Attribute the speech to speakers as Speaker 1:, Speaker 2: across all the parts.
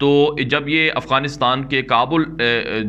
Speaker 1: تو جب یہ افغانستان کے کابل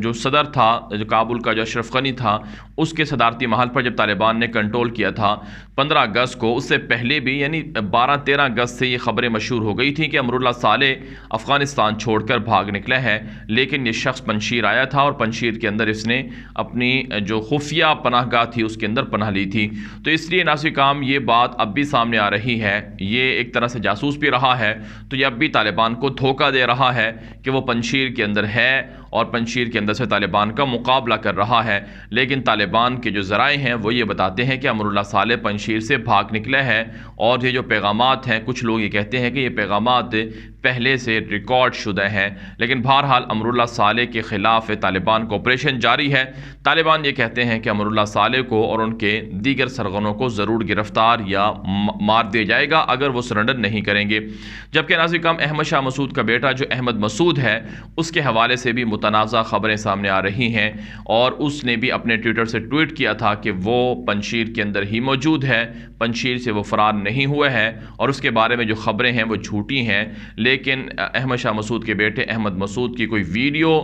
Speaker 1: جو صدر تھا، جو کابل کا جو اشرف غنی تھا، اس کے صدارتی محل پر جب طالبان نے کنٹرول کیا تھا 15 اگست کو، اس سے پہلے بھی یعنی 12-13 اگست سے یہ خبریں مشہور ہو گئی تھیں کہ امراللہ صالح افغانستان چھوڑ کر بھاگ نکلا ہے، لیکن یہ شخص پنشیر آیا تھا اور پنشیر کے اندر اس نے اپنی جو خفیہ پناہ گاہ تھی اس کے اندر پناہ لی تھی۔ تو اس لیے ناظرین کرام یہ بات اب بھی سامنے آ رہی ہے، یہ ایک طرح سے جاسوس بھی رہا ہے، تو یہ اب بھی طالبان کو دھوکہ دے رہا ہے کہ وہ پنشیر کے اندر ہے اور پنشیر کے اندر سے طالبان کا مقابلہ کر رہا ہے، لیکن طالبان کے جو ذرائع ہیں وہ یہ بتاتے ہیں کہ امراللہ صالح پنشیر سے بھاگ نکلا ہے، اور یہ جو پیغامات ہیں کچھ لوگ یہ کہتے ہیں کہ یہ پیغامات پہلے سے ریکارڈ شدہ ہیں، لیکن بہرحال امراللہ صالح کے خلاف طالبان کا آپریشن جاری ہے۔ طالبان یہ کہتے ہیں کہ امراللہ صالح کو اور ان کے دیگر سرغنوں کو ضرور گرفتار یا مار دیا جائے گا اگر وہ سرنڈر نہیں کریں گے۔ جبکہ ناظرین کرام احمد شاہ مسعود کا بیٹا جو احمد مسعود ہے، اس کے حوالے سے بھی متنازع خبریں سامنے آ رہی ہیں، اور اس نے بھی اپنے ٹویٹر سے ٹویٹ کیا تھا کہ وہ پنشیر کے اندر ہی موجود ہے، پنشیر سے وہ فرار نہیں ہوا ہے، اور اس کے بارے میں جو خبریں ہیں وہ جھوٹی ہیں۔ لیکن احمد شاہ مسعود کے بیٹے احمد مسعود کی کوئی ویڈیو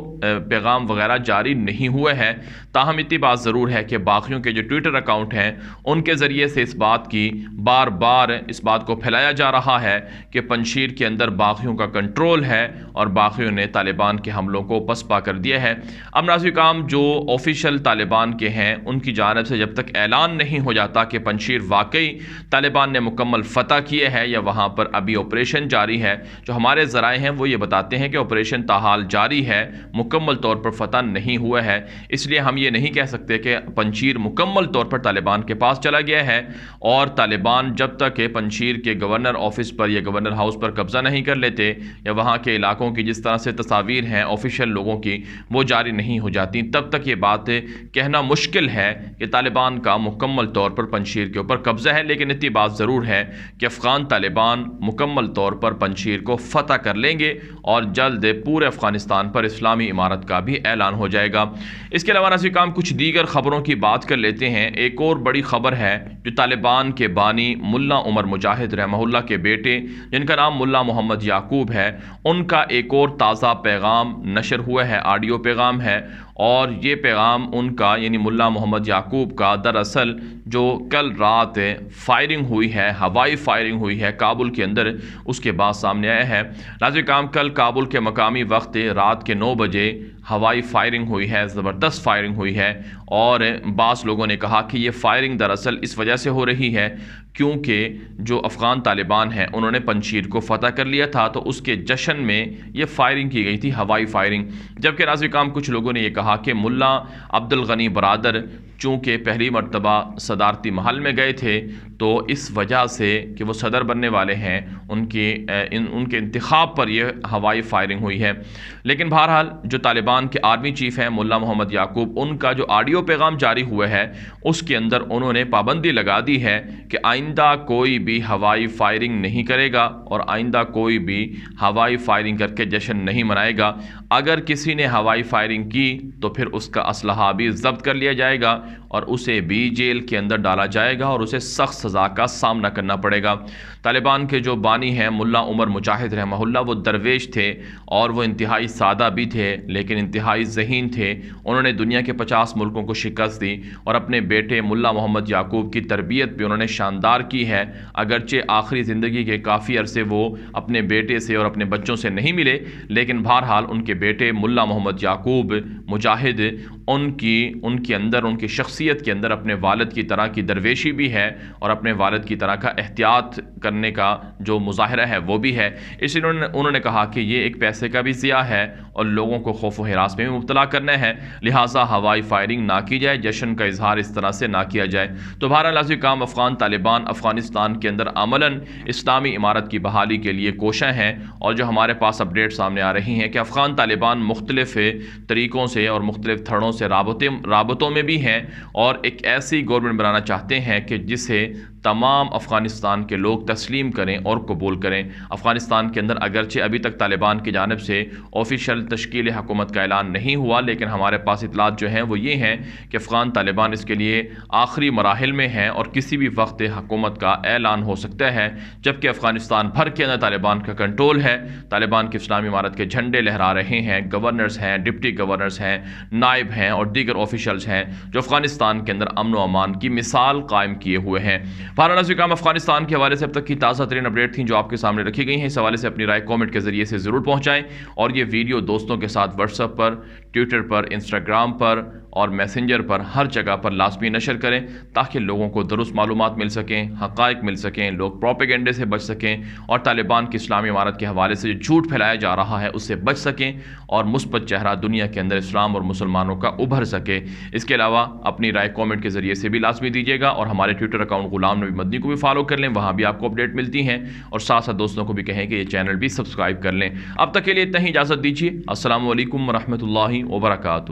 Speaker 1: پیغام وغیرہ جاری نہیں ہوا ہے۔ تاہم اتنی بات ضرور ہے کہ باغیوں کے جو ٹویٹر اکاؤنٹ ہیں ان کے ذریعے سے اس بات کی بار بار اس بات کو پھیلایا جا رہا ہے کہ پنشیر کے اندر باغیوں کا کنٹرول ہے اور باغیوں نے طالبان کے حملوں کو پسپا کر دیا ہے۔ اب ناظرین کرام جو آفیشیل طالبان کے ہیں ان کی جانب سے جب تک اعلان نہیں ہو جاتا کہ پنشیر واقعی طالبان نے مکمل فتح کیے ہے یا وہاں پر ابھی آپریشن جاری ہے، جو ہمارے ذرائع ہیں وہ یہ بتاتے ہیں کہ آپریشن تاحال جاری ہے، مکمل طور پر فتح نہیں ہوا ہے، اس لیے ہم یہ نہیں کہہ سکتے کہ پنشیر مکمل طور پر طالبان کے پاس چلا گیا ہے، اور طالبان جب تک کہ پنشیر کے گورنر آفس پر یا گورنر ہاؤس پر قبضہ نہیں کر لیتے یا وہاں کے علاقوں کی جس طرح سے تصاویر ہیں آفیشیل لوگوں کی وہ جاری نہیں ہو جاتی، تب تک یہ بات کہنا مشکل ہے کہ طالبان کا مکمل طور پر پنشیر کے اوپر قبضہ ہے۔ لیکن اتنی بات ضرور ہے کہ افغان طالبان مکمل طور پر پنشیر کو فتح کر لیں گے اور جلد پورے افغانستان پر اسلامی امارت کا بھی اعلان ہو جائے گا۔ اس کے علاوہ ناظرین کرام کچھ دیگر خبروں کی بات کر لیتے ہیں۔ ایک اور بڑی خبر ہے جو طالبان کے بانی ملا عمر مجاہد رحمہ اللہ کے بیٹے جن کا نام ملا محمد یعقوب ہے، ان کا ایک اور تازہ پیغام نشر ہوا ہے، آڈیو پیغام ہے، اور یہ پیغام ان کا یعنی ملا محمد یعقوب کا دراصل جو کل رات فائرنگ ہوئی ہے، ہوائی فائرنگ ہوئی ہے کابل کے اندر، اس کے بعد سامنے آیا ہے۔ ناظرین کرام کل کابل کے مقامی وقت رات کے 9 بجے ہوائی فائرنگ ہوئی ہے، زبردست فائرنگ ہوئی ہے، اور بعض لوگوں نے کہا کہ یہ فائرنگ دراصل اس وجہ سے ہو رہی ہے کیونکہ جو افغان طالبان ہیں انہوں نے پنشیر کو فتح کر لیا تھا، تو اس کے جشن میں یہ فائرنگ کی گئی تھی، ہوائی فائرنگ۔ جبکہ ناظرین کرام کچھ لوگوں نے یہ کہا کہ ملا عبد الغنی برادر چونکہ پہلی مرتبہ صدارتی محل میں گئے تھے تو اس وجہ سے کہ وہ صدر بننے والے ہیں ان کے انتخاب پر یہ ہوائی فائرنگ ہوئی ہے۔ لیکن بہرحال جو طالبان کے آرمی چیف ہیں ملا محمد یعقوب، ان کا جو آڈیو پیغام جاری ہوا ہے اس کے اندر انہوں نے پابندی لگا دی ہے کہ آئندہ کوئی بھی ہوائی فائرنگ نہیں کرے گا اور آئندہ کوئی بھی ہوائی فائرنگ کر کے جشن نہیں منائے گا۔ اگر کسی نے ہوائی فائرنگ کی تو پھر اس کا اسلحہ بھی ضبط کر لیا جائے گا اور اسے بھی جیل کے اندر ڈالا جائے گا اور اسے سخت سزا کا سامنا کرنا پڑے گا۔ طالبان کے جو بانی ہیں ملا عمر مجاہد رحمہ اللہ، وہ درویش تھے اور وہ انتہائی سادہ بھی تھے لیکن انتہائی ذہین تھے۔ انہوں نے دنیا کے 50 ملکوں کو شکست دی اور اپنے بیٹے ملا محمد یعقوب کی تربیت بھی انہوں نے شاندار کی ہے، اگرچہ آخری زندگی کے کافی عرصے وہ اپنے بیٹے سے اور اپنے بچوں سے نہیں ملے، لیکن بہرحال ان کے بیٹے ملا محمد یعقوب مجاہد ان کے اندر، ان کی شخصیت کے اندر اپنے والد کی طرح کی درویشی بھی ہے اور اپنے والد کی طرح کا احتیاط کرنے کا جو مظاہرہ ہے وہ بھی ہے۔ اس لیے انہوں نے کہا کہ یہ ایک پیسے کا بھی ضیاع ہے اور لوگوں کو خوف و ہراس میں بھی مبتلا کرنا ہے، لہٰذا ہوائی فائرنگ نہ کی جائے، جشن کا اظہار اس طرح سے نہ کیا جائے۔ تو بہرحال لازمی کام افغان طالبان افغانستان کے اندر عملاً اسلامی امارت کی بحالی کے لیے کوشاں ہیں، اور جو ہمارے پاس اپڈیٹ سامنے آ رہی ہیں کہ افغان طالبان مختلف طریقوں سے اور مختلف تھڑوں سے رابطوں میں بھی ہیں اور ایک ایسی گورنمنٹ بنانا چاہتے ہیں کہ جسے تمام افغانستان کے لوگ تسلیم کریں اور قبول کریں۔ افغانستان کے اندر اگرچہ ابھی تک طالبان کی جانب سے آفیشیل تشکیل حکومت کا اعلان نہیں ہوا، لیکن ہمارے پاس اطلاعات جو ہیں وہ یہ ہیں کہ افغان طالبان اس کے لیے آخری مراحل میں ہیں اور کسی بھی وقت حکومت کا اعلان ہو سکتا ہے، جبکہ افغانستان بھر کے اندر طالبان کا کنٹرول ہے۔ طالبان کی اسلامی امارت کے جھنڈے لہرا رہے ہیں، گورنرز ہیں، ڈپٹی گورنرز ہیں، نائب ہیں اور دیگر آفیشلز ہیں جو افغانستان کے اندر امن و امان کی مثال قائم کیے ہوئے ہیں۔ بہرحال ناظرین، افغانستان کے حوالے سے اب تک کی تازہ ترین اپڈیٹ تھیں جو آپ کے سامنے رکھی گئی ہیں۔ اس حوالے سے اپنی رائے کامنٹ کے ذریعے سے ضرور پہنچائیں اور یہ ویڈیو دوستوں کے ساتھ واٹس ایپ پر، ٹویٹر پر، انسٹاگرام پر اور میسنجر پر ہر جگہ پر لازمی نشر کریں تاکہ لوگوں کو درست معلومات مل سکیں، حقائق مل سکیں، لوگ پروپیگنڈے سے بچ سکیں اور طالبان کی اسلامی امارت کے حوالے سے جو جھوٹ پھیلایا جا رہا ہے اس سے بچ سکیں اور مثبت چہرہ دنیا کے اندر اسلام اور مسلمانوں کا ابھر سکے۔ اس کے علاوہ اپنی رائے کامنٹ کے ذریعے سے بھی لازمی دیجیے گا اور ہمارے ٹویٹر اکاؤنٹ غلام نبی مدنی کو بھی فالو کر لیں، وہاں بھی آپ کو اپڈیٹ ملتی ہیں، اور ساتھ ساتھ دوستوں کو بھی کہیں کہ یہ چینل بھی سبسکرائب کر لیں۔ اب تک کے لیے اتنا ہی، اجازت دیجیے۔ السلام علیکم ورحمۃ اللہ وبرکاتہ۔